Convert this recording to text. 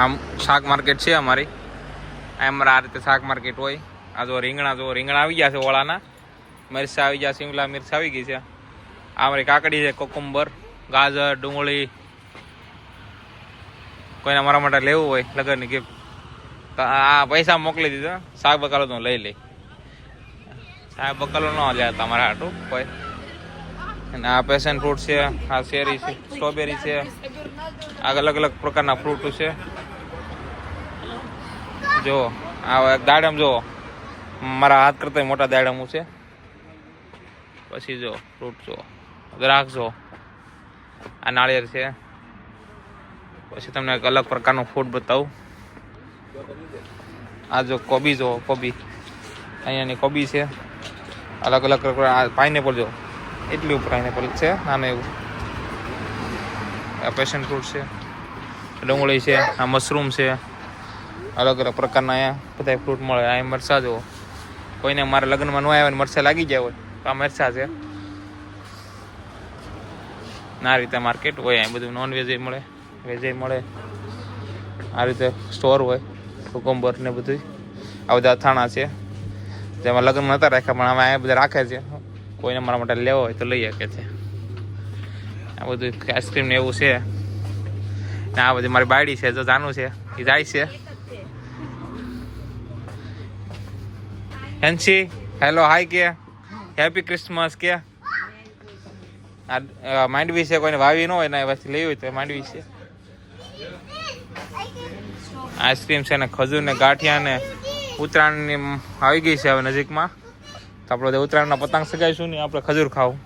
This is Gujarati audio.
આમ શાક માર્કેટ છે અમારી. અમારા આ રીતે શાક માર્કેટ હોય. આ જો રીંગણા આવી ગયા છે ઓળાના. મરચાં આવી ગયા, શિમલા મિર્ચ આવી ગઈ છે. આ અમારી કાકડી છે, કોકુંબર, ગાજર, ડુંગળી. કોઈને મારા માટે લેવું હોય લગનની ગિફ્ટ તો આ પૈસા મોકલી દીધો. શાક બકાલો તો લઈ લઈ. શાક બકાલો ન લે તમારા હાટું કોઈ. અને આ પેશન ફ્રૂટ છે, આ શેરી છે, સ્ટ્રોબેરી છે, આ અલગ અલગ પ્રકારના ફ્રૂટ છે. જો આ દાડમ જો મારા હાથ કરતા મોટા દાડમ છે. પછી જો ફ્રૂટ જો દ્રાક્ષ જો, આ નાળિયેર છે. પછી તમને એક અલગ પ્રકારનું ફ્રૂટ બતાવું. આ જો કોબી જો, કોબી અહીંયાની કોબી છે. અલગ અલગ પાઇનેપલ જો, એટલી ઉપર પાઇનેપલ છે નાનું એવું. આ પેશન ફ્રૂટ છે, ડુંગળી છે, આ મશરૂમ છે. અલગ અલગ પ્રકારના અહીંયા બધા ફ્રૂટ મળે. આ મરચાં જો, કોઈને મારા લગ્નમાં ન આવ્યા મરચાં લાગી ગયા હોય તો આ મરચાં છે. આ રીતે માર્કેટ હોય. અહીં બધું નોન વેજ મળે, વેજ મળે. આ રીતે સ્ટોર હોય, કોકમ્બર ને બધું. આ બધા અથાણા છે જેમાં લગ્નમાં નતા રાખ્યા પણ અમે અહીંયા બધા રાખે છે. કોઈને મારા માટે લેવો હોય તો લઈ શકે છે. આ બધું આઈસ્ક્રીમ ને એવું છે. ને આ બધી મારી બાયડી છે, જો જાનું છે એ જાય છે. હેન્સી હેલો હાય કે હેપી ક્રિસમસ કે. આ માંડવી છે, કોઈને વાવી ન હોય ને પછી લેવી હોય તો માંડવી છે. આઈસ્ક્રીમ છે ને ખજૂર ને ગાંઠિયા ને. ઉત્તરાયણની આવી ગઈ છે હવે નજીકમાં, તો આપણે ઉત્તરાયણના પતંગ સગાઈશું ને આપણે ખજૂર ખાવું.